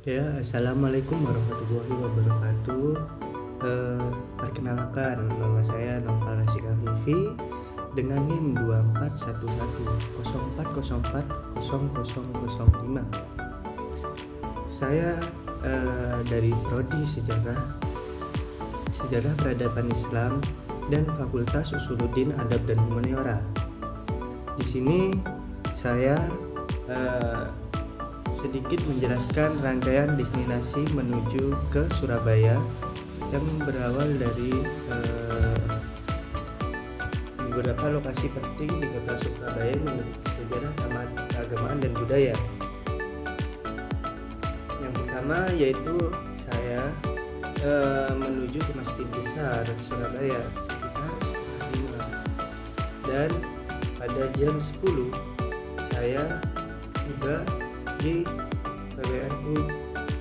Ya, assalamualaikum warahmatullahi wabarakatuh. Perkenalkan, nama saya Noval Rasyika Vivi dengan NIM 241104040005. Saya dari Prodi Sejarah Peradaban Islam dan Fakultas Usuluddin Adab dan Humaniora. Di sini saya sedikit menjelaskan rangkaian destinasi menuju ke Surabaya yang berawal dari beberapa lokasi penting di kota Surabaya yang memiliki sejarah, keagamaan, dan budaya. Yang pertama yaitu saya menuju ke Masjid Besar Surabaya sekitar setengah 5, dan pada jam 10 saya tiba di PWNU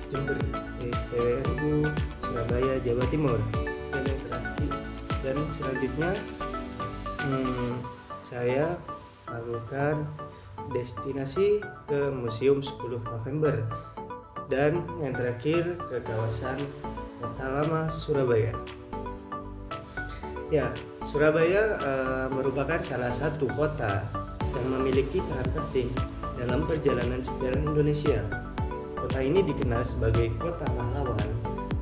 Jember, PWNU Surabaya, Jawa Timur. Dan yang terakhir dan selanjutnya saya melakukan destinasi ke Museum 10 November, dan yang terakhir ke kawasan Kota Lama Surabaya. Ya, Surabaya merupakan salah satu kota yang memiliki peran penting dalam perjalanan sejarah Indonesia. Kota ini dikenal sebagai Kota Pahlawan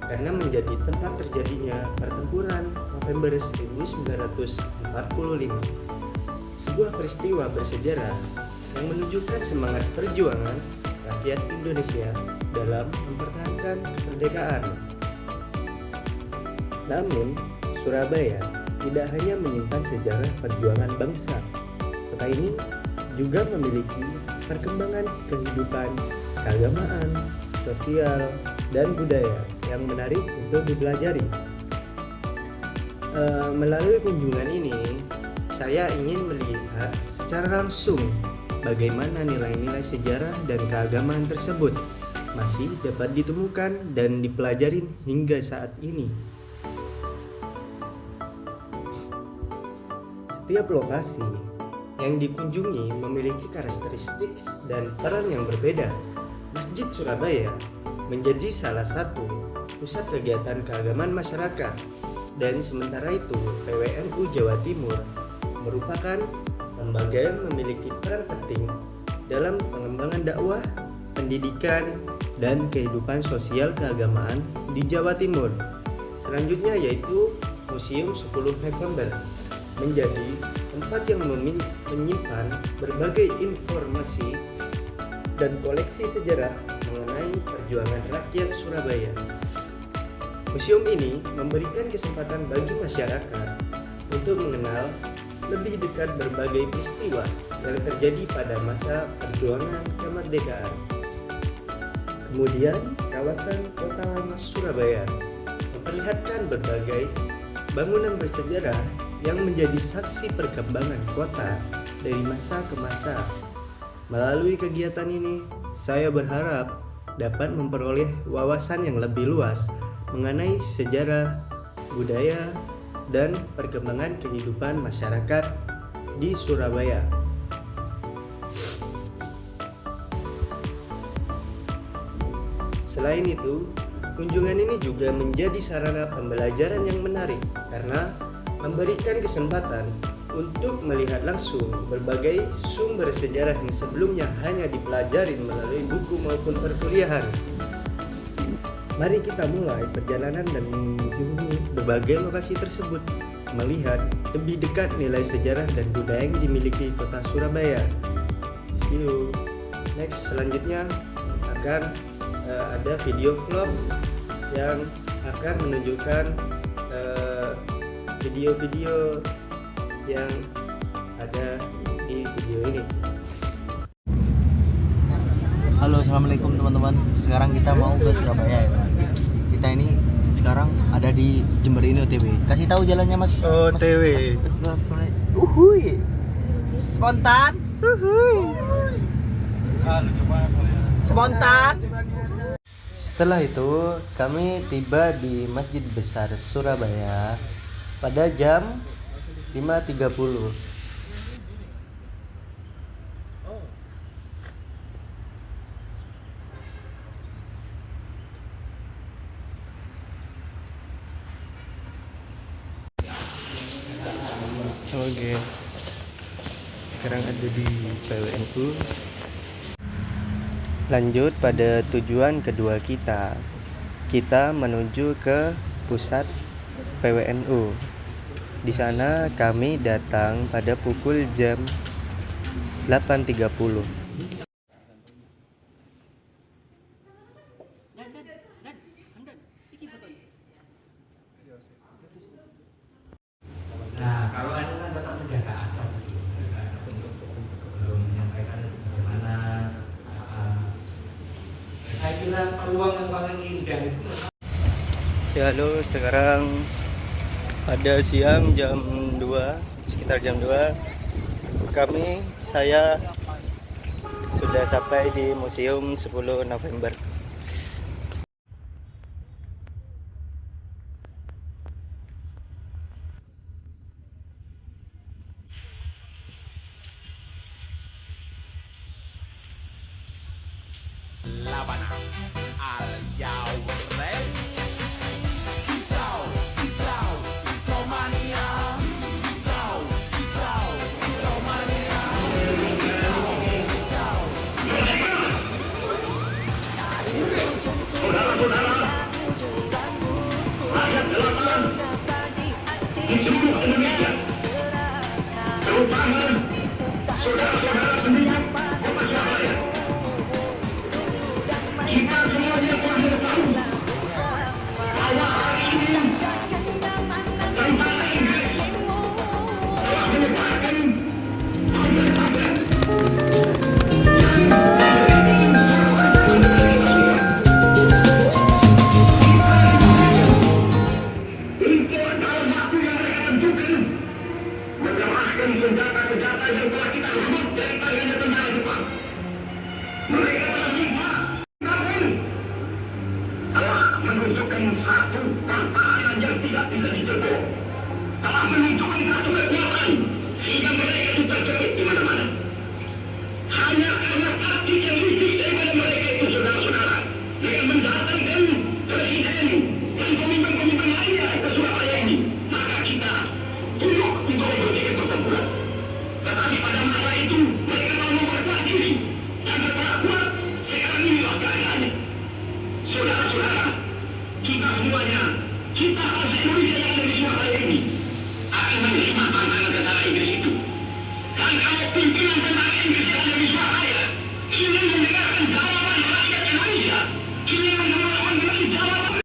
karena menjadi tempat terjadinya pertempuran November 1945. Sebuah peristiwa bersejarah yang menunjukkan semangat perjuangan rakyat Indonesia dalam mempertahankan kemerdekaan. Namun, Surabaya tidak hanya menyimpan sejarah perjuangan bangsa. Kota ini juga memiliki perkembangan kehidupan, keagamaan, sosial, dan budaya yang menarik untuk dipelajari. Melalui kunjungan ini, saya ingin melihat secara langsung bagaimana nilai-nilai sejarah dan keagamaan tersebut masih dapat ditemukan dan dipelajari hingga saat ini. Setiap lokasi yang dikunjungi memiliki karakteristik dan peran yang berbeda. Masjid Surabaya menjadi salah satu pusat kegiatan keagamaan masyarakat, dan sementara itu PWNU Jawa Timur merupakan lembaga yang memiliki peran penting dalam pengembangan dakwah, pendidikan, dan kehidupan sosial keagamaan di Jawa Timur. Selanjutnya yaitu Museum 10 November menjadi tempat yang menyimpan berbagai informasi dan koleksi sejarah mengenai perjuangan rakyat Surabaya. Museum ini memberikan kesempatan bagi masyarakat untuk mengenal lebih dekat berbagai peristiwa yang terjadi pada masa perjuangan kemerdekaan. Kemudian, kawasan Kota Lama Surabaya memperlihatkan berbagai bangunan bersejarah yang menjadi saksi perkembangan kota dari masa ke masa. Melalui kegiatan ini, saya berharap dapat memperoleh wawasan yang lebih luas mengenai sejarah, budaya, dan perkembangan kehidupan masyarakat di Surabaya. Selain itu, kunjungan ini juga menjadi sarana pembelajaran yang menarik karena memberikan kesempatan untuk melihat langsung berbagai sumber sejarah yang sebelumnya hanya dipelajari melalui buku maupun perkuliahan. Mari kita mulai perjalanan dan mengunjungi berbagai lokasi tersebut, melihat lebih dekat nilai sejarah dan budaya yang dimiliki kota Surabaya. See you. Next, selanjutnya akan ada video vlog yang akan menunjukkan video-video yang ada di video ini. Halo, assalamualaikum teman-teman. Sekarang kita mau ke Surabaya ya. Kita ini sekarang ada di Jember ini OTW. Kasih tahu jalannya Mas. OTW. Uhuy. Spontan. Uhuy. Spontan. Setelah itu kami tiba di Masjid Besar Surabaya pada jam 5.30. Halo guys, sekarang ada di PWNU. Lanjut pada tujuan kedua kita. Kita menuju ke pusat PWNU. Di sana kami datang pada pukul jam 8.30. Nah, kalau Anda kan tetap menjaga adab untuk sebelum menyampaikan bagaimana. Saya kira peluang yang paling indah itu. Ya halo, sekarang pada siang jam 2, sekitar jam 2 saya sudah sampai di Museum 10 November. Laban al Yaw ready. Hijau, hijau, hijau mania. Hijau, hijau, hijau mania. Ayat 8 di seluruh Indonesia, terutama saudara-saudara penduduk Kota Surabaya. Kita semuanya perlu tahu bahwa hari ini tentara Inggris telah menyebarkan pamflet-pamflet untuk dalam waktu yang mereka tentukan menyerahkan senjata-senjata yang telah kita rebut dari tangannya tentara Jepang. Mereka telah minta telah menunjukkan satu pertahanan yang tidak bisa dijebol, telah menunjukkan satu kekuatan sehingga mereka itu terjebak di mana-mana. Hanya karena taktik yang licik daripada mereka itu, saudara-saudara, yang mendatangkan presiden dan pemimpin-pemimpin lainnya ke Surabaya ini, maka kita tunduk untuk memberikan pertempuran. Tetapi pada masa itu mereka mau memperkuat diri, dan setelah kuat sekarang inilah keadaannya. Saudara-saudara, kita semuanya, kita bangsa Indonesia yang ada di Surabaya ini akan menerima tantangan tentara Inggris itu. Dan kalau pimpinan tentara Inggris yang ada di Surabaya ingin mendengarkan jawaban rakyat Indonesia, ingin mendengarkan jawaban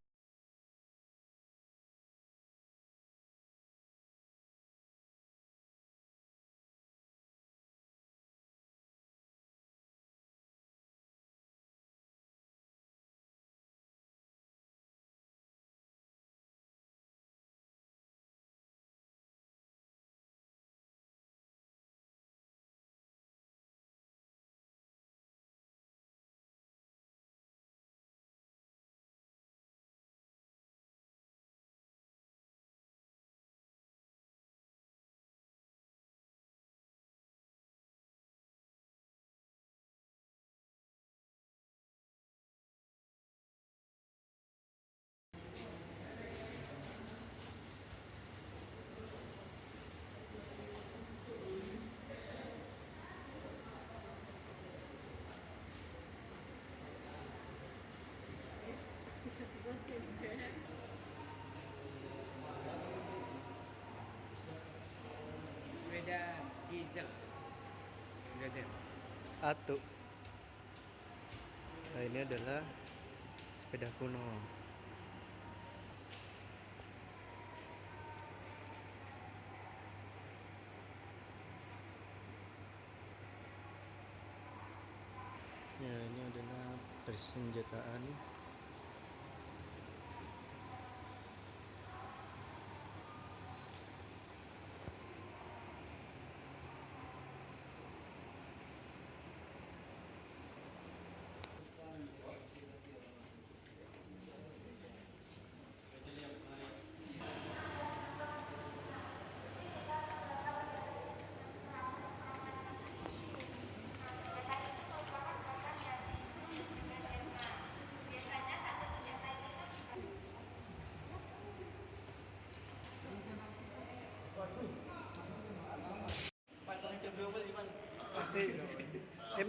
Sepeda diesel. Atu. Nah, ini adalah sepeda kuno. Ya, ini adalah persenjataan.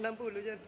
60 Jan.